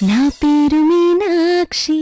నా పేరు మీనాక్షి.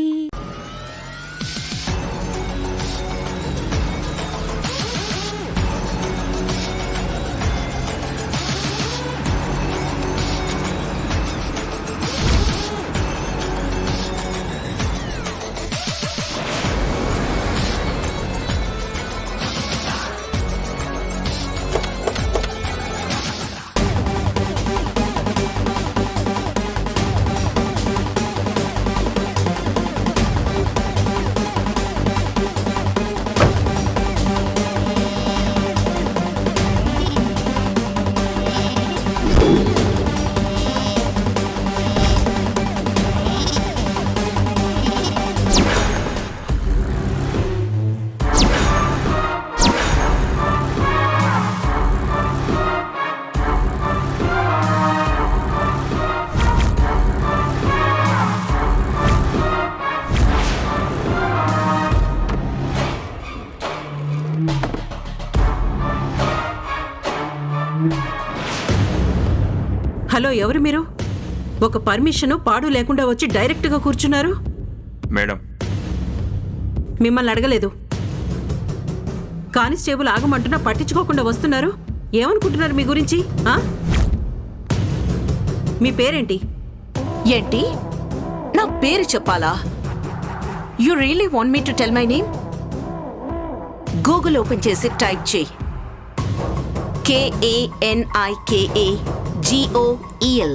హలో, ఎవరు మీరు? ఒక పర్మిషన్ పాడు లేకుండా వచ్చి డైరెక్ట్గా కూర్చున్నారు. మేడం, మిమ్మల్ని అడగలేదు. కానిస్టేబుల్ ఆగమంటున్నా పట్టించుకోకుండా వస్తున్నారు. ఏమనుకుంటున్నారు మీ గురించి? మీ పేరేంటి? ఏంటి? నా పేరు చెప్పాలా? You really want me to tell my name? Google open చేసి టైప్ చేయి. KANIKAGOEL,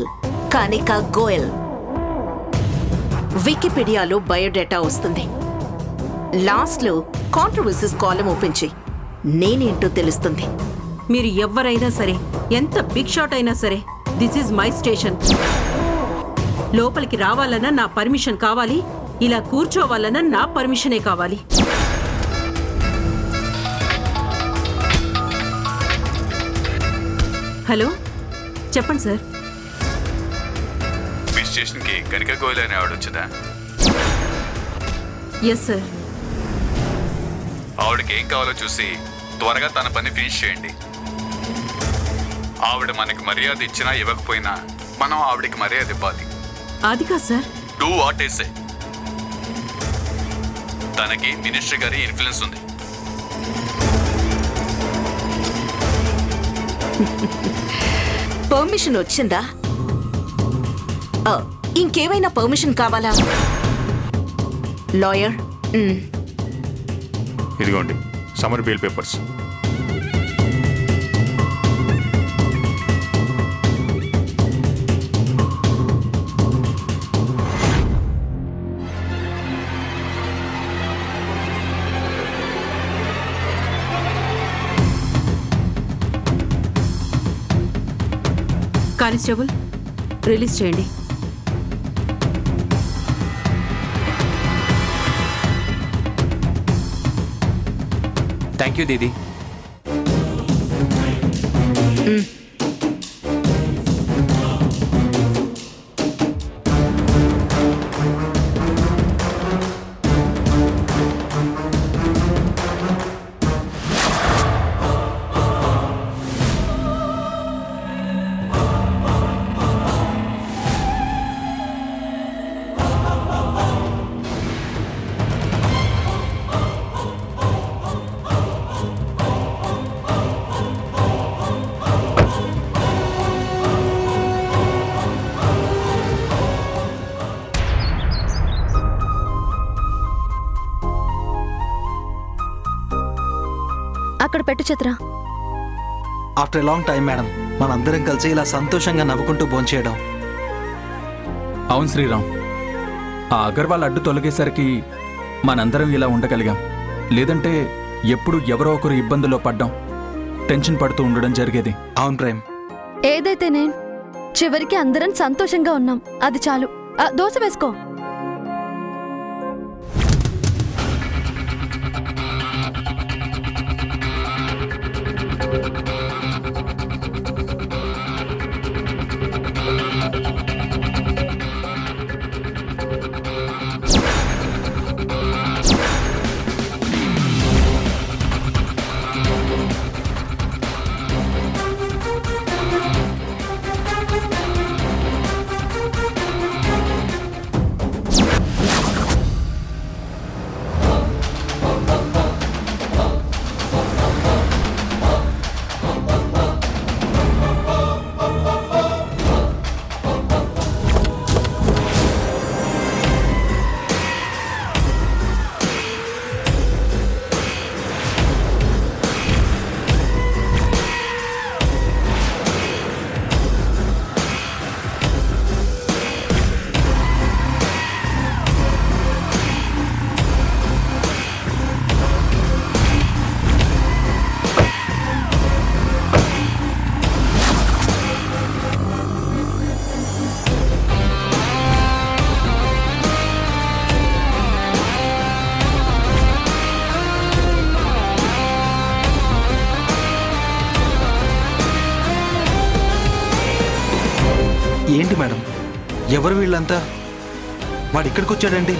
కానికా గోయల్. వికీపీడియాలో బయోడేటా వస్తుంది. లాస్ట్లో కాంట్రవర్సీస్ కాలం ఓపెన్ చేయి. నేనేంటో తెలుస్తుంది. మీరు ఎవరైనా సరే, ఎంత బిగ్ షాట్ అయినా సరే, దిస్ ఈజ్ మై స్టేషన్. లోపలికి రావాలన్నా నా పర్మిషన్ కావాలి, ఇలా కూర్చోవాలన్నా నా పర్మిషనే కావాలి. హలో, చెప్పండి సార్. మీ స్టేషన్కి కనికా గోయల్ అనే ఆవిడ వచ్చిందా? Yes sir. ఆవిడకి ఏం కావాలో చూసి త్వరగా తన పని ఫినిష్ చేయండి. ఆవిడ మనకి మర్యాద ఇచ్చినా ఇవ్వకపోయినా మనం ఆవిడకి మర్యాద ఇవ్వాలి. అది కాదు sir. Do what is it. తనకి మినిస్టర్ గారి ఇన్ఫ్లుయెన్స్ ఉంది. పర్మిషన్ వచ్చిందా? ఇంకేమైనా పర్మిషన్ కావాలా? లాయర్, ఇదిగోండి Samar bail papers. Constable, release చేయండి. Thank you Didi. అక్కడ పెట్టు చిత్ర. ఆఫ్టర్ లాంగ్ టైం మేడం, మనందరం కలిసి ఇలా సంతోషంగా నవ్వుకుంటూ భోంచేయడం. అవును శ్రీరామ్, ఆ అగర్వాల్ అడ్డు తొలగేసరికి మనందరం ఇలా ఉండగలిగాం. లేదంటే ఎప్పుడు ఎవరో ఒకరు ఇబ్బందుల్లో పడ్డాం, టెన్షన్ పడుతూ ఉండడం జరిగేది. అవును ప్రేమ్. ఏదైతేనే చివరికి అందరం సంతోషంగా ఉన్నాం, అది చాలు. దోశ వేసుకో. ఏంటి మేడం, ఎవరు వీళ్ళంతా? వాడు ఇక్కడికి వచ్చాడండి?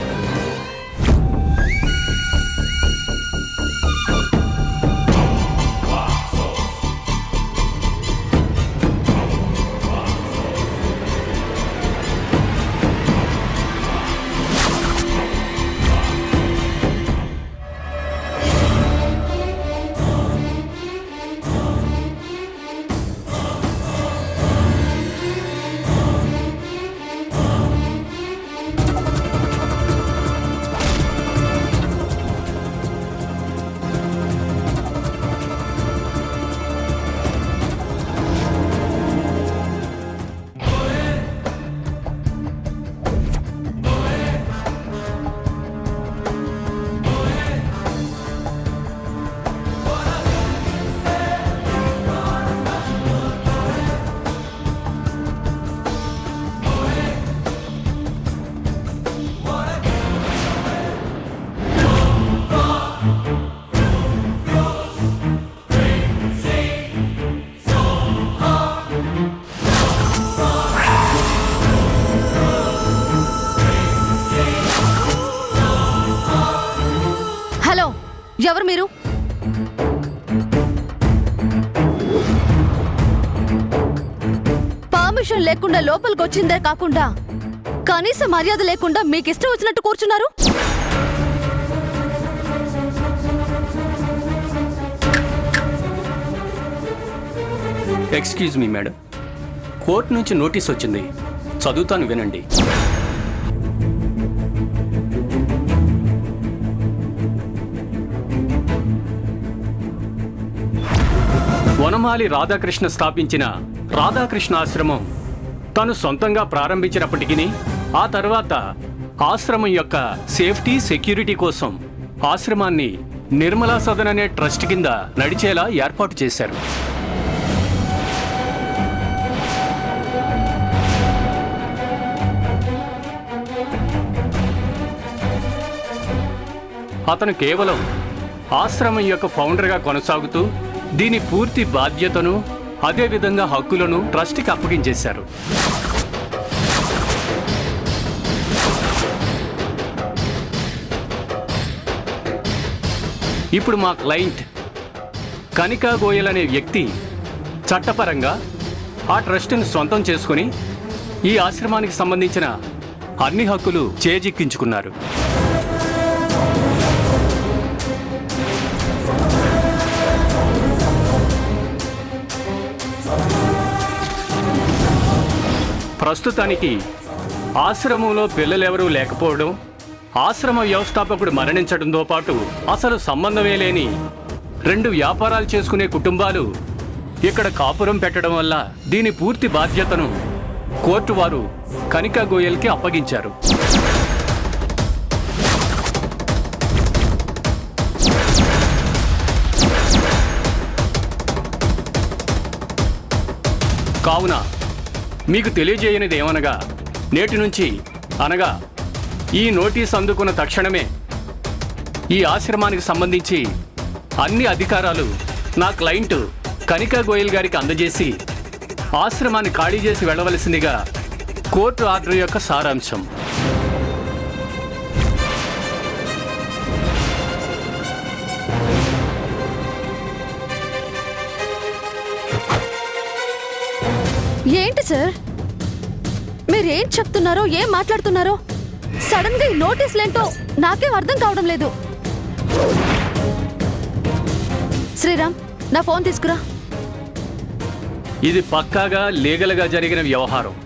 హలో, ఎవరు మీరు? పర్మిషన్ లేకుండా లోపలికి వచ్చిందే కాకుండా కనీస మర్యాద లేకుండా మీకు ఇష్టం వచ్చినట్టు కూర్చున్నారు. ఎక్స్క్యూజ్ మీ మేడం, కోర్టు నుంచి నోటీస్ వచ్చింది, చదువుతాను వినండి. వనమాలి రాధాకృష్ణ స్థాపించిన రాధాకృష్ణ ఆశ్రమం తను సొంతంగా ప్రారంభించినప్పటికీ ఆ తర్వాత ఆశ్రమం యొక్క సేఫ్టీ సెక్యూరిటీ కోసం ఆశ్రమాన్ని నిర్మలా సదన్ అనే ట్రస్ట్ కింద నడిచేలా ఏర్పాటు చేశారు. అతను కేవలం ఆశ్రమం యొక్క ఫౌండర్గా కొనసాగుతూ దీని పూర్తి బాధ్యతను అదేవిధంగా హక్కులను ట్రస్ట్కి అప్పగించేశారు. ఇప్పుడు మా క్లయింట్ కనికా గోయల్ అనే వ్యక్తి చట్టపరంగా ఆ ట్రస్ట్ని సొంతం చేసుకుని ఈ ఆశ్రమానికి సంబంధించిన అన్ని హక్కులు చేజిక్కించుకున్నారు. ప్రస్తుతానికి ఆశ్రమంలో పిల్లలెవరూ లేకపోవడం, ఆశ్రమ వ్యవస్థాపకుడు మరణించడంతో పాటు అసలు సంబంధమే లేని 2 వ్యాపారాలు చేసుకునే కుటుంబాలు ఇక్కడ కాపురం పెట్టడం వల్ల దీని పూర్తి బాధ్యతను కోర్టు వారు కనికా గోయల్కి అప్పగించారు. కావున మీకు తెలియజేయనిది ఏమనగా, నేటి నుంచి అనగా ఈ నోటీస్ అందుకున్న తక్షణమే ఈ ఆశ్రమానికి సంబంధించి అన్ని అధికారాలు నా క్లయింట్ కనికా గోయల్ గారికి అందజేసి ఆశ్రమాన్ని ఖాళీ చేసి వెళ్ళవలసిందిగా కోర్టు ఆర్డర్ యొక్క సారాంశం. ఏంటి సార్, మీరేం చెప్తున్నారో ఏం మాట్లాడుతున్నారో సడన్ గా ఈ నోటీసులేంటో నాకేం అర్థం కావడం లేదు. శ్రీరామ్, నా ఫోన్ తీసుకురా. ఇది పక్కాగా లీగల్గా జరిగిన వ్యవహారం.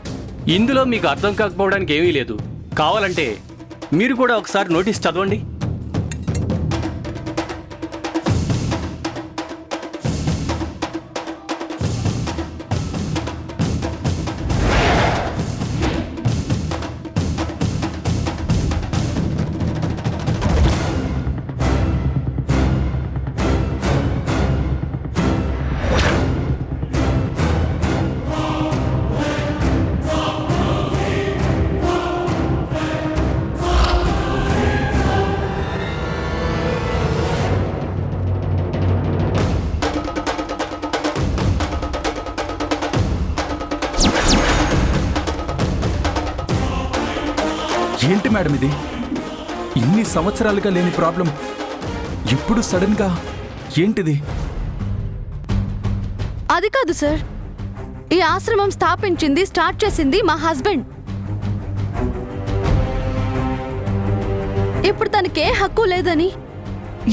ఇందులో మీకు అర్థం కాకపోవడానికి ఏమీ లేదు. కావాలంటే మీరు కూడా ఒకసారి నోటీస్ చదవండి. ఏంటి మేడం ఇది? ఇన్ని సంవత్సరాలుగా లేని ప్రాబ్లం ఇప్పుడు సడన్గా ఏంటిది? అది కాదు సార్, ఈ ఆశ్రమం స్టార్ట్ చేసింది మా హస్బెండ్. ఇప్పుడు తనకే హక్కు లేదని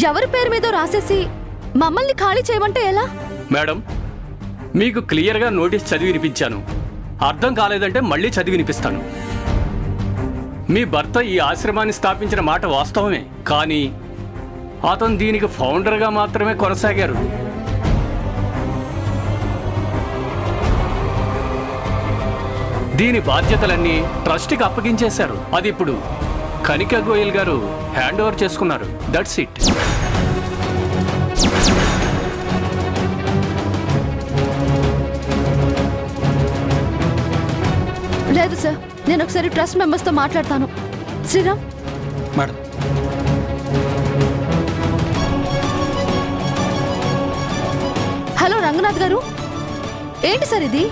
ఎవరి పేరు మీదో రాసేసి మమ్మల్ని ఖాళీ చేయమంటే ఎలా? మేడం, మీకు క్లియర్గా నోటీస్ చదివి వినిపించాను. అర్థం కాలేదంటే మళ్ళీ చదివి వినిపిస్తాను. మీ భర్త ఈ ఆశ్రమాన్ని స్థాపించిన మాట వాస్తవమే, కానీ అతను దీనికి ఫౌండర్గా మాత్రమే కొనసాగారు. దీని బాధ్యతలన్నీ ట్రస్ట్కి అప్పగించేశారు. అది ఇప్పుడు కనికా గోయల్ గారు హ్యాండ్ ఓవర్ చేసుకున్నారు. That's it. లేదు సార్, నేను ఒకసారి ట్రస్ట్ మెంబర్స్తో మాట్లాడతాను. శ్రీరామ్. మేడం, హలో రంగనాథ్ గారు, ఏంటి సార్ ఇది?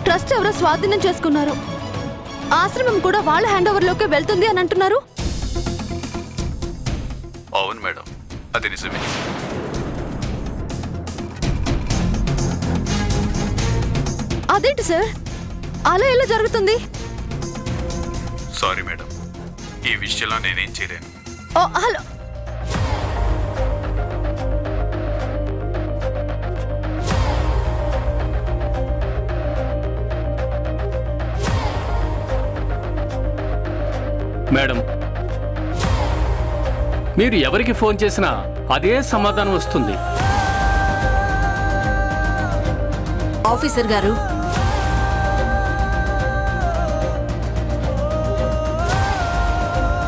ట్రస్ట్ ఎవరో స్వాధీనం చేసుకున్నారు, ఆశ్రమం కూడా వాళ్ళ హ్యాండ్ ఓవర్లోకి వెళ్తుంది అని అంటున్నారు. అవును మేడం, అది నిజమే. అదేంటి సార్, అలా ఎలా జరుగుతుంది? సారీ మేడం, ఈ విషయంలో నేనేం చేయలేను. ఓ హలో, మేడం, మీరు ఎవరికి ఫోన్ చేసినా అదే సమాధానం వస్తుంది. ఆఫీసర్ గారు,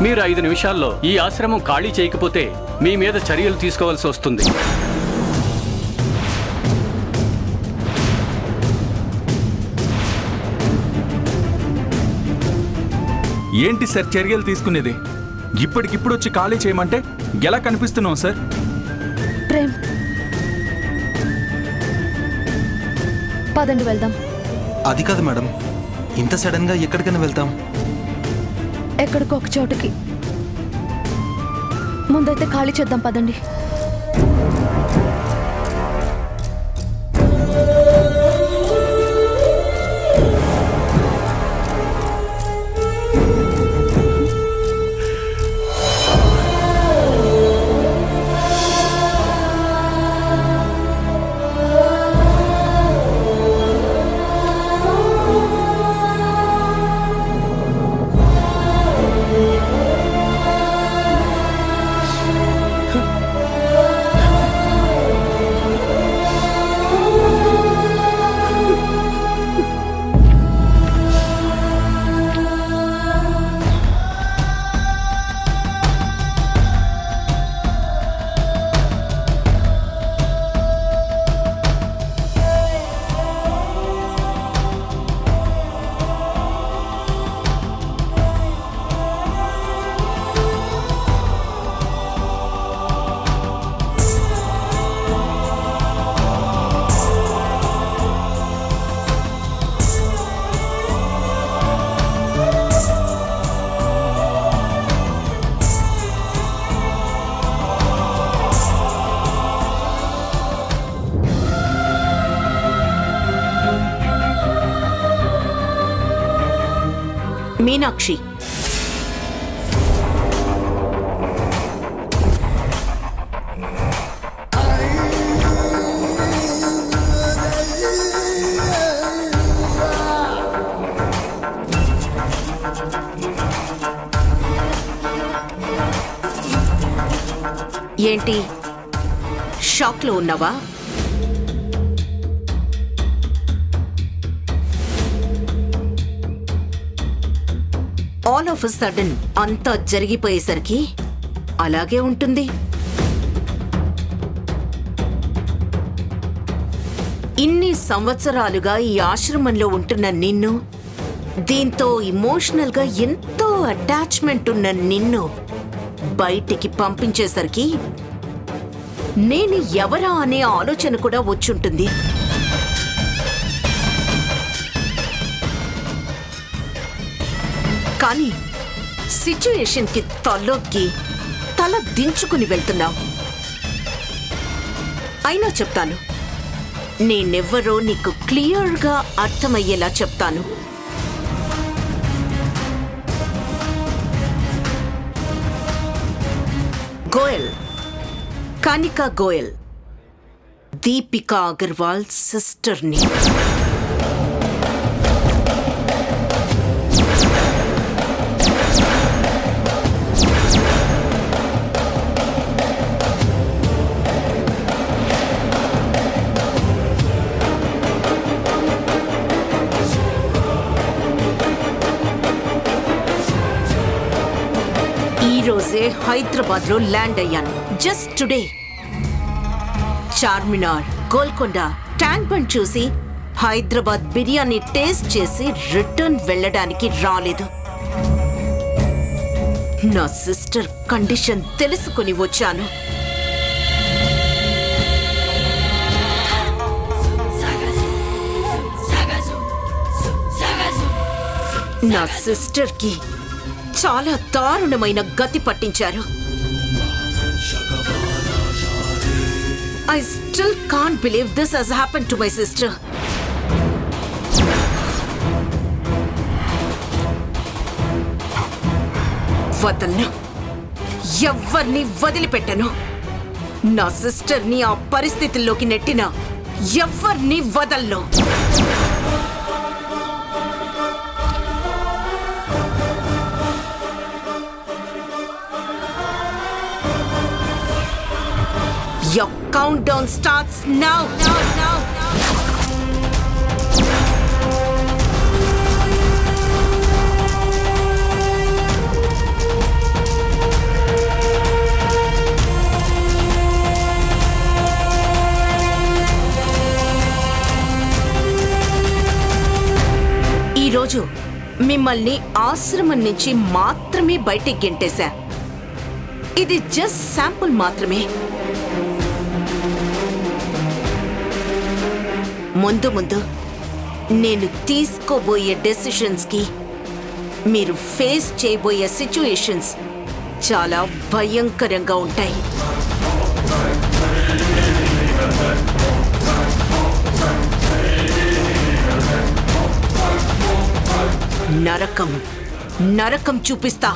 మీరు 5 నిమిషాల్లో ఈ ఆశ్రమం ఖాళీ చేయకపోతే మీ మీద చర్యలు తీసుకోవాల్సి వస్తుంది. ఏంటి సార్ చర్యలు తీసుకునేది? ఇప్పటికిప్పుడు వచ్చి ఖాళీ చేయమంటే ఎలా కనిపిస్తున్నాం సార్? ప్రేమ్, పదండి వెళ్దాం. అది కాదు మేడం, ఇంత సడన్గా ఎక్కడికైనా వెళ్తాం. ఎక్కడికో ఒక చోటుకి. ముందైతే ఖాళీ చేద్దాం, పదండి. మీనాక్షి, ఏంటి షాక్లో ఉన్నావా? ఆల్ ఆఫ్ సడన్ అంతా జరిగిపోయేసరికి అలాగే ఉంటుంది. ఇన్ని సంవత్సరాలుగా ఈ ఆశ్రమంలో ఉంటున్న నిన్ను, దీంతో ఇమోషనల్ గా ఎంతో అటాచ్మెంట్ ఉన్న నిన్ను బయటికి పంపించేసరికి నేను ఎవరా అనే ఆలోచన కూడా వచ్చుంటుంది. కానీ సిచ్యుయేషన్కి తలొగ్గి తల దించుకుని వెళ్తున్నావు. అయినా చెప్తాను, నేనెవ్వరో నీకు క్లియర్గా అర్థమయ్యేలా చెప్తాను. గోయల్, కానికా గోయల్, దీపికా అగర్వాల్ సిస్టర్ని. ఈరోజే హైదరాబాద్లో ల్యాండ్ అయ్యాను. Just today. Charminar, Golconda, tank bund చూసి హైదరాబాద్ బిర్యానీ టేస్ట్ చేసి రిటర్న్ వెళ్ళడానికి రాలేదు. నా సిస్టర్ కండిషన్ తెలుసుకుని వచ్చాను. నా సిస్టర్కి చాలా దారుణమైన గతి పట్టించారు. I still can't believe this has happened to my sister. వదలను, ఎవ్వర్ని వదిలిపెట్టను. నా సిస్టర్ని ఆ పరిస్థితుల్లోకి నెట్టిన ఎవ్వర్ని వదలను. Your countdown starts now. ఈరోజు మిమ్మల్ని ఆశ్రమం నుంచి మాత్రమే బయటికి గెంటేశా. ఇది జస్ట్ శాంపుల్ మాత్రమే. ముందు ముందు నేను తీసుకోబోయే డెసిషన్స్కి, మీరు ఫేస్ చేయబోయే సిచ్యుయేషన్స్ చాలా భయంకరంగా ఉంటాయి. నరకం నరకం చూపిస్తా.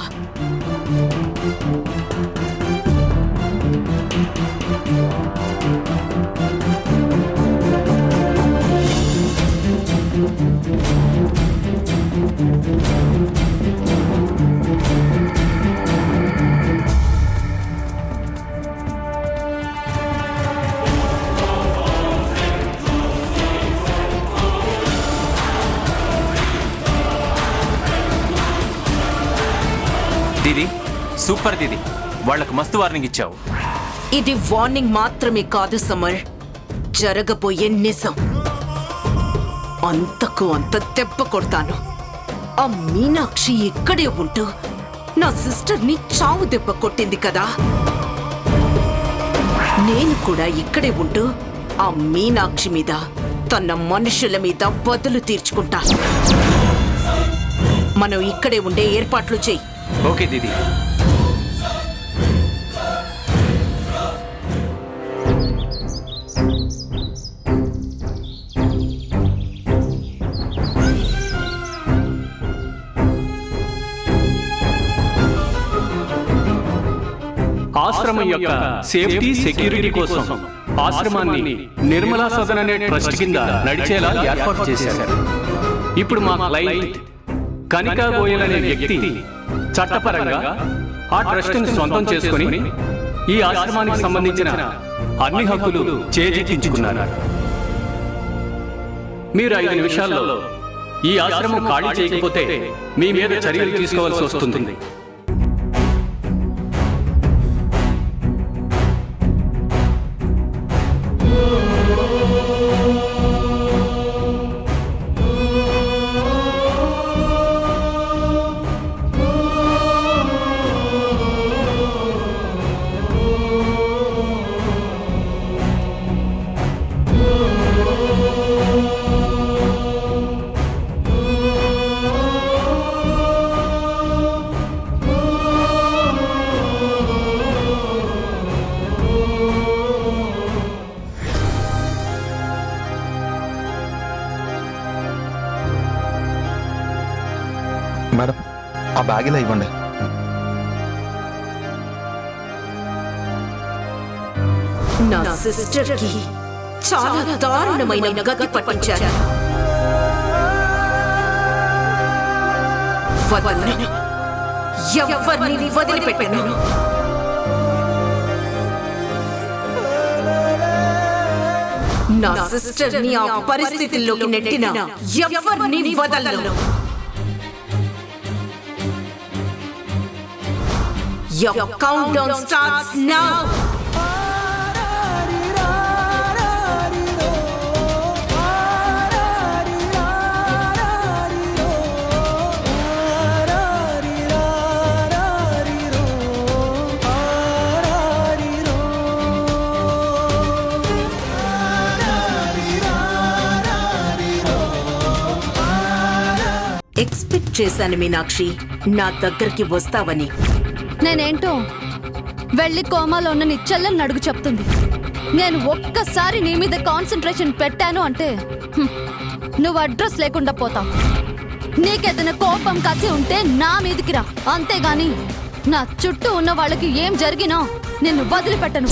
దీది, సూపర్ దీది, వాళ్లకు మస్తు వార్నింగ్ ఇచ్చావు. ఇది వార్నింగ్ మాత్రమే కాదు సమర్, జరగబోయే నిజం. అంతకు అంత దెబ్బ కొడతాను. ఆ మీనాక్షి ఇక్కడే ఉంటూ నా సిస్టర్ని చావు దెబ్బ కొట్టింది కదా, నేను కూడా ఇక్కడే ఉంటూ ఆ మీనాక్షి మీద, తన మనుషుల మీద బదులు తీర్చుకుంటా. మనం ఇక్కడే ఉండే ఏర్పాట్లు చెయ్యి. ఓకే దీది. ఆశ్రమం యొక్క సేఫ్టీ సెక్యూరిటీ కోసం ఆశ్రమాన్ని నిర్మలా సదన్ అనే ట్రస్ట్ కింద నడిచేలా ఏర్పాటు చేశారు. ఇప్పుడు మా క్లయింట్ కనికా గోయల్ అనే వ్యక్తి చట్టపరంగా ఆ ట్రస్ట్ని సొంతం చేసుకుని ఈ ఆశ్రమానికి సంబంధించిన అన్ని హక్కులు చేజిక్కించుకున్నారు. మీరు 5 నిమిషాల్లో ఈ ఆశ్రమం ఖాళీ చేయకపోతే మీ మీద చర్యలు తీసుకోవాల్సి వస్తుంది. ఆ బ్యాగ్ ఇలా ఇవ్వండి. నా సిస్టర్ కి చాలా దారుణమైన గతి పట్టించారు. వదలను. ఎవరిని వదిలిపెట్టను. నా సిస్టర్ ని ఆ పరిస్థితుల్లోకి నెట్టిన ఎవరిని వదలను. Your countdown starts now. Expect చేశాను మీనాక్షి, నా దగ్గరికి వస్తావని. నేనేంటో వెళ్ళి కోమాలో ఉన్న నీ చెల్లెల్ని అడుగు చెప్తుంది. నేను ఒక్కసారి నీ మీద కాన్సన్ట్రేషన్ పెట్టాను అంటే నువ్వు అడ్రస్ లేకుండా పోతావు. నీకేదైనా కోపం కసి ఉంటే నా మీదికి రా, అంతేగాని నా చుట్టూ ఉన్న వాళ్ళకి ఏం జరిగినా నిన్ను వదిలిపెట్టను.